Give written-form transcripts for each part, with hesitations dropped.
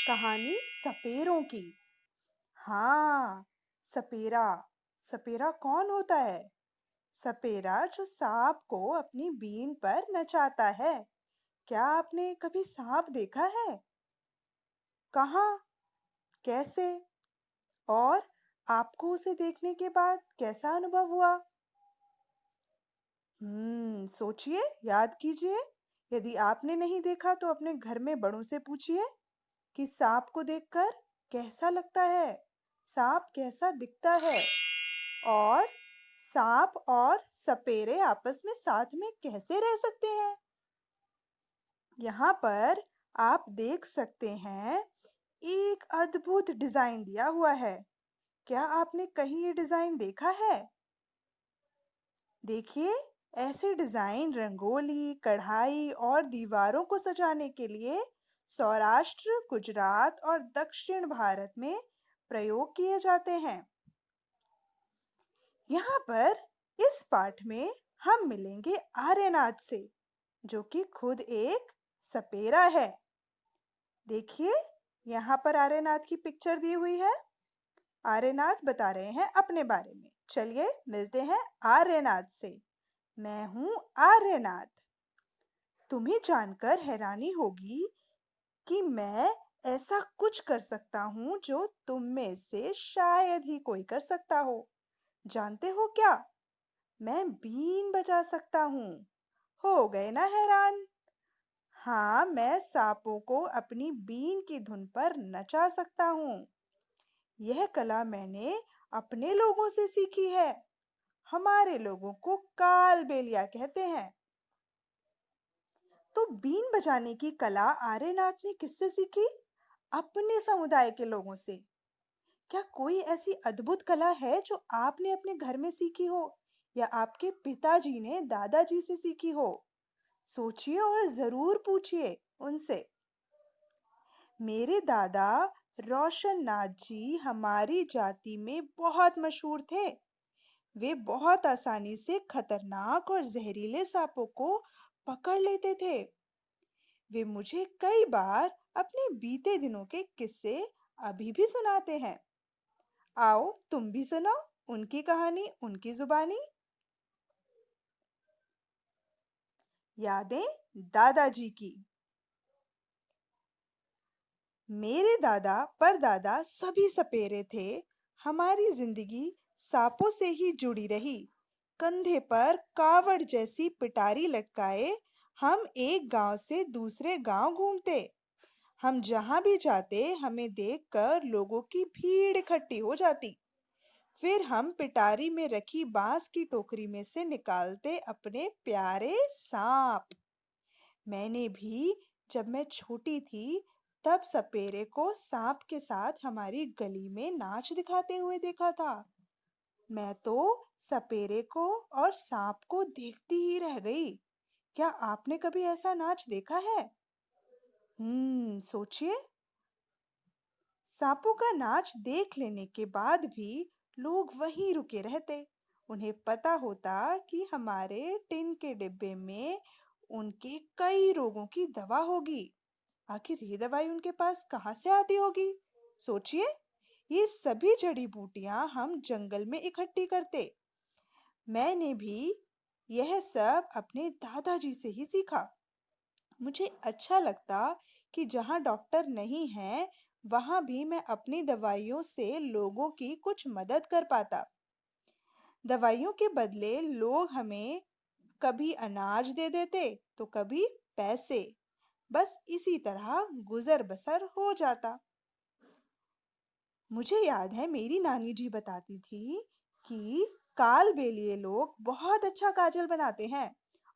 कहानी सपेरों की। हाँ, सपेरा। सपेरा कौन होता है? सपेरा जो सांप को अपनी बीन पर नचाता है। क्या आपने कभी सांप देखा है? कहाँ? कैसे? और आपको उसे देखने के बाद कैसा अनुभव हुआ? सोचिए, याद कीजिए। यदि आपने नहीं देखा तो अपने घर में बड़ों से पूछिए कि सांप को देखकर कैसा लगता है, सांप कैसा दिखता है और सांप और सपेरे आपस में साथ में कैसे रह सकते हैं। यहाँ पर आप देख सकते हैं, एक अद्भुत डिजाइन दिया हुआ है। क्या आपने कहीं ये डिजाइन देखा है? देखिए, ऐसे डिजाइन रंगोली, कढ़ाई और दीवारों को सजाने के लिए सौराष्ट्र, गुजरात और दक्षिण भारत में प्रयोग किए जाते हैं। यहाँ पर इस पाठ में हम मिलेंगे आर्यनाथ से, जो कि खुद एक सपेरा है। देखिए, यहाँ पर आर्यनाथ की पिक्चर दी हुई है। आर्यनाथ बता रहे हैं अपने बारे में। चलिए मिलते हैं आर्यनाथ से। मैं हूँ आर्यनाथ। तुम्हें जानकर हैरानी होगी कि मैं ऐसा कुछ कर सकता हूँ जो तुम में से शायद ही कोई कर सकता हो। जानते हो क्या? मैं बीन बजा सकता हूँ। हो गए ना हैरान? हाँ, मैं सांपों को अपनी बीन की धुन पर नचा सकता हूँ। यह कला मैंने अपने लोगों से सीखी है। हमारे लोगों को कालबेलिया कहते हैं। तो बीन बजाने की कला आर्यनाथ ने किससे सीखी? अपने समुदाय के लोगों से। क्या कोई ऐसी अद्भुत कला है जो आपने अपने घर में सीखी हो या आपके पिताजी ने दादाजी से सीखी हो? सोचिए और जरूर पूछिए उनसे। मेरे दादा रोशन नाथ जी हमारी जाति में बहुत मशहूर थे। वे बहुत आसानी से खतरनाक और जहरीले सांपों को पकड़ लेते थे। वे मुझे कई बार अपने बीते दिनों के किस्से अभी भी सुनाते हैं। आओ तुम भी सुनाओ उनकी कहानी उनकी जुबानी। यादें दादाजी की। मेरे दादा परदादा सभी सपेरे थे। हमारी जिंदगी सांपों से ही जुड़ी रही। कंधे पर कावड़ जैसी पिटारी लटकाए हम एक गांव से दूसरे गांव घूमते। हम जहां भी जाते हमें देखकर लोगों की भीड़ इकट्ठी हो जाती। फिर हम पिटारी में रखी बांस की टोकरी में से निकालते अपने प्यारे सांप। मैंने भी जब मैं छोटी थी तब सपेरे को सांप के साथ हमारी गली में नाच दिखाते हुए देखा था। मैं तो सपेरे को और सांप को देखती ही रह गई। क्या आपने कभी ऐसा नाच देखा है? सोचिए। सांपों का नाच देख लेने के बाद भी लोग वहीं रुके रहते। उन्हें पता होता कि हमारे टिन के डिब्बे में उनके कई रोगों की दवा होगी। आखिर ये दवाई उनके पास कहाँ से आती होगी? सोचिए। ये सभी जड़ी बूटियां हम जंगल में इकट्ठी करते। मैंने भी यह सब अपने दादाजी से ही सीखा। मुझे अच्छा लगता कि जहाँ डॉक्टर नहीं है, वहाँ भी मैं अपनी दवाइयों से लोगों की कुछ मदद कर पाता। दवाइयों के बदले लोग हमें कभी अनाज दे देते, तो कभी पैसे। बस इसी तरह गुजर बसर हो जाता। मुझे याद है मेरी नानी जी बताती थी कि कालबेलिए लोग बहुत अच्छा काजल बनाते हैं।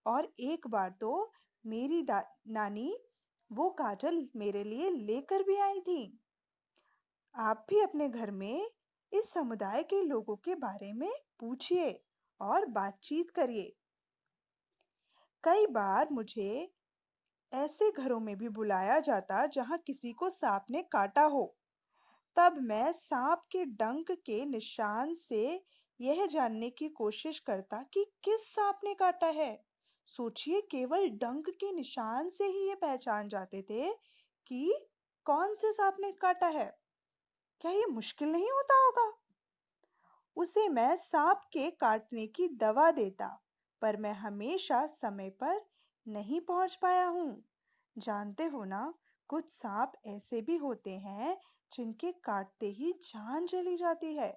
और एक बार तो मेरी नानी वो काजल मेरे लिए लेकर भी आई थी। आप भी अपने घर में इस समुदाय के लोगों के बारे में पूछिए और बातचीत करिए। कई बार मुझे ऐसे घरों में भी बुलाया जाता जहां किसी को सांप ने काटा हो। तब मैं सांप के डंक के निशान से यह जानने की कोशिश करता कि किस सांप ने काटा है। सोचिए, केवल डंक के निशान से ही ये पहचान जाते थे कि कौन से सांप ने काटा है? क्या ये मुश्किल नहीं होता होगा? उसे मैं सांप के काटने की दवा देता, पर मैं हमेशा समय पर नहीं पहुंच पाया हूँ। जानते हो ना, कुछ सांप ऐसे भी होते हैं जिनके काटते ही जान चली जाती है,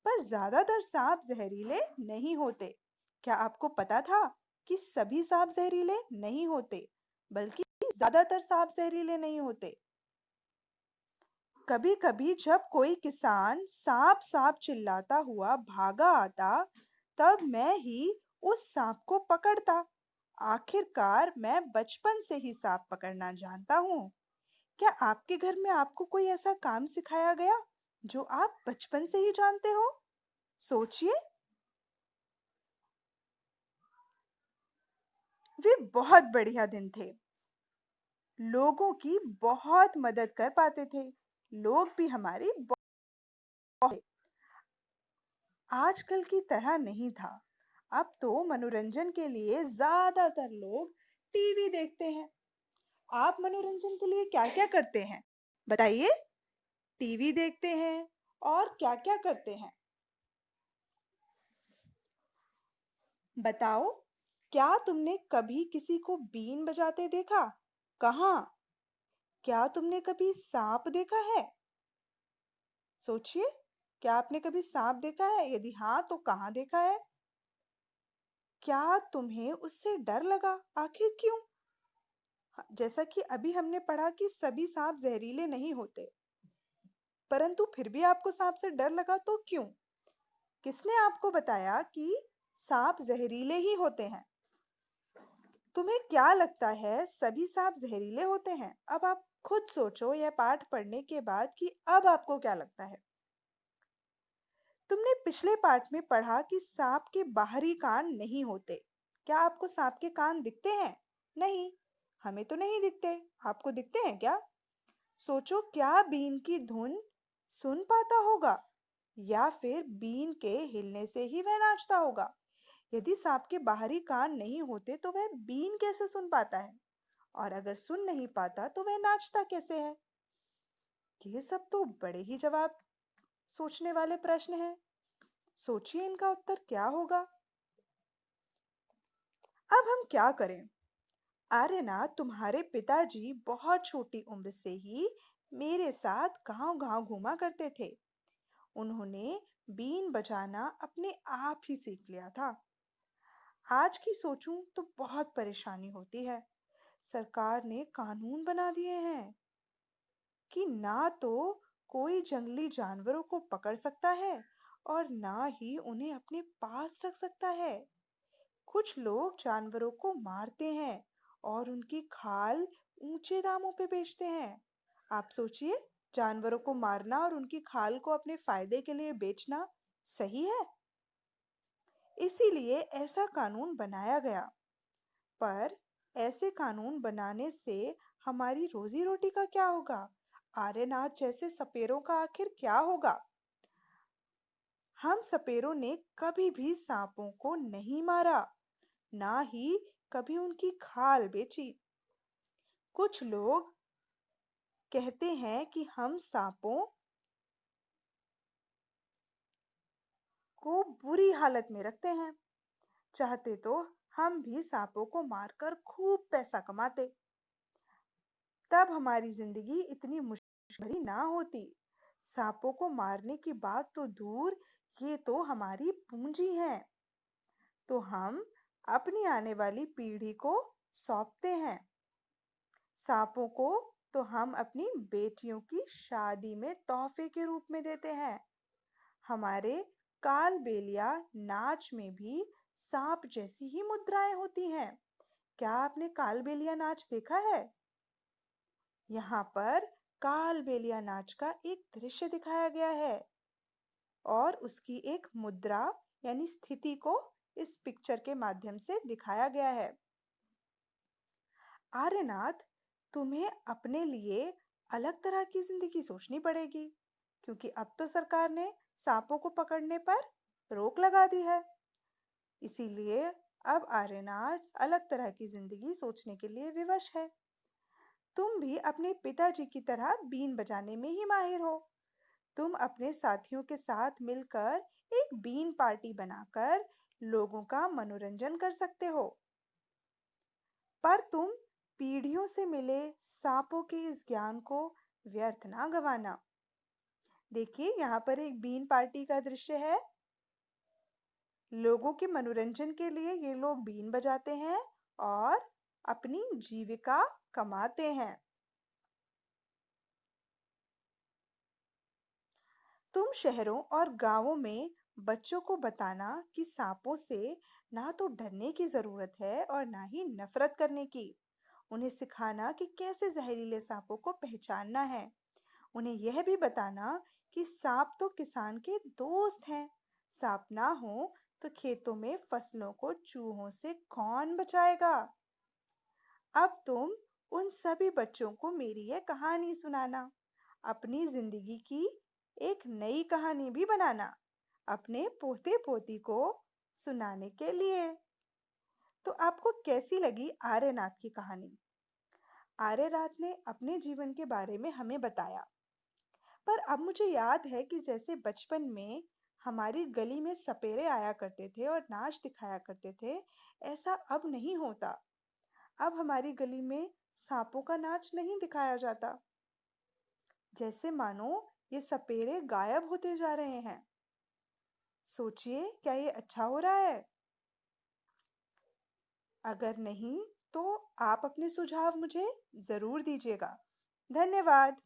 पर ज्यादातर सांप जहरीले नहीं होते। क्या आपको पता था कि सभी सांप जहरीले नहीं होते, बल्कि ज्यादातर सांप जहरीले नहीं होते? कभी-कभी जब कोई किसान सांप सांप चिल्लाता हुआ भागा आता, तब मैं ही उस सांप को पकड़ता। आखिरकार मैं बचपन से ही सांप पकड़ना जानता हूँ। क्या आपके घर में आपको कोई ऐसा काम सिखाया गया जो आप बचपन से ही जानते हो? सोचिए। वे बहुत बढ़िया दिन थे। लोगों की बहुत मदद कर पाते थे। लोग भी हमारी बहुत आजकल की तरह नहीं था। अब तो मनोरंजन के लिए ज्यादातर लोग टीवी देखते हैं। आप मनोरंजन के लिए क्या-क्या करते हैं? बताइए। टीवी देखते हैं और क्या-क्या करते हैं? बताओ। क्या तुमने कभी किसी को बीन बजाते देखा? कहाँ? क्या तुमने कभी सांप देखा है? सोचिए। क्या आपने कभी सांप देखा है? यदि हाँ, तो कहाँ देखा है? क्या तुम्हें उससे डर लगा? आखिर क्यों? जैसा कि अभी हमने पढ़ा कि सभी सांप जहरीले नहीं होते, परंतु फिर भी आपको सांप से डर लगा तो क्यों? किसने आपको बताया कि सांप जहरीले ही होते हैं? तुम्हें क्या लगता है सभी सांप जहरीले होते हैं? अब आप खुद सोचो यह पाठ पढ़ने के बाद कि अब आपको क्या लगता है? तुमने पिछले पाठ में पढ़ा कि सांप के बाहरी कान नहीं होते। क्या आपको सांप के कान दिखते हैं? नहीं, हमें तो नहीं दिखते। आपको दिखते हैं क्या? सोचो, क्या बीन की धुन सुन पाता होगा या फिर बीन के हिलने से ही वह नाचता होगा? यदि सांप के बाहरी कान नहीं होते तो वह बीन कैसे सुन पाता है? और अगर सुन नहीं पाता तो वह नाचता कैसे है? ये सब तो बड़े ही जवाब सोचने वाले प्रश्न हैं। सोचिए इनका उत्तर क्या होगा? अब हम क्या करें? आर्यनाथ, तुम्हारे पिताजी बहुत छोटी उम्र से ही मेरे साथ गांव-गांव घूमा करते थे। उन्होंने बीन बजाना अपने आप ही सीख लिया था। आज की सोचूं तो बहुत परेशानी होती है। सरकार ने कानून बना दिए हैं कि ना तो कोई जंगली जानवरों को पकड़ सकता है और ना ही उन्हें अपने पास रख सकता है। कुछ लोग जानवरों को मारते हैं और उनकी खाल ऊंचे दामों पे बेचते हैं। आप सोचिए, जानवरों को मारना और उनकी खाल को अपने फायदे के लिए बेचना सही है? इसीलिए ऐसा कानून बनाया गया। पर ऐसे कानून बनाने से हमारी रोजी रोटी का क्या होगा? आर्यनाथ जैसे सपेरों का आखिर क्या होगा? हम सपेरों ने कभी भी सांपों को नहीं मारा, ना ही कभी उनकी खाल बेची। कुछ लोग कहते हैं कि हम सांपों को बुरी हालत में रखते हैं। चाहते तो हम भी सांपों को मारकर खूब पैसा कमाते। तब हमारी जिंदगी इतनी मुश्किल भरी ना होती। सांपों को मारने की बात तो दूर, ये तो हमारी पूंजी है। तो हम अपनी आने वाली पीढ़ी को सौंपते हैं। सांपों को तो हम अपनी बेटियों की शादी में तोहफे के रूप में देते हैं। हमारे कालबेलिया नाच में भी सांप जैसी ही मुद्राएं होती हैं। क्या आपने कालबेलिया नाच देखा है? यहाँ पर कालबेलिया नाच का एक दृश्य दिखाया गया है और उसकी एक मुद्रा यानी स्थिति को इस पिक्चर के माध्यम से दिखाया गया है। आर्यनाथ, तुम्हें अपने लिए अलग तरह की जिंदगी सोचनी पड़ेगी, क्योंकि अब तो सरकार ने सांपों को पकड़ने पर रोक लगा दी है। इसीलिए अब आर्यनाथ अलग तरह की जिंदगी सोचने के लिए विवश है। तुम भी अपने पिताजी की तरह बीन बजाने में ही माहिर हो। तुम अपने साथियों के साथ मिलकर एक बीन पार्टी बनाकर लोगों का मनोरंजन कर सकते हो। पर तुम पीढ़ियों से मिले सांपों के इस ज्ञान को व्यर्थ ना गवाना। देखिए, यहाँ पर एक बीन पार्टी का दृश्य है। लोगों के मनोरंजन के लिए ये लोग बीन बजाते हैं और अपनी जीविका कमाते हैं। तुम शहरों और गांवों में बच्चों को बताना कि सांपों से ना तो डरने की जरूरत है और ना ही नफरत करने की। उन्हें सिखाना कि कैसे जहरीले सांपों को पहचानना है। उन्हें यह भी बताना कि सांप तो किसान के दोस्त हैं। सांप ना हो तो खेतों में फसलों को चूहों से कौन बचाएगा। अब तुम उन सभी बच्चों को मेरी यह कहानी सुनाना। अपनी जिंदगी की एक नई कहानी भी बनाना, अपने पोते पोती को सुनाने के लिए। तो आपको कैसी लगी आर्यनाथ की कहानी? आर्यनाथ ने अपने जीवन के बारे में हमें बताया। पर अब मुझे याद है कि जैसे बचपन में हमारी गली में सपेरे आया करते थे और नाच दिखाया करते थे, ऐसा अब नहीं होता। अब हमारी गली में सांपों का नाच नहीं दिखाया जाता। जैसे मानो ये सपेरे गायब होते जा रहे हैं। सोचिए, क्या ये अच्छा हो रहा है? अगर नहीं, तो आप अपने सुझाव मुझे ज़रूर दीजिएगा। धन्यवाद।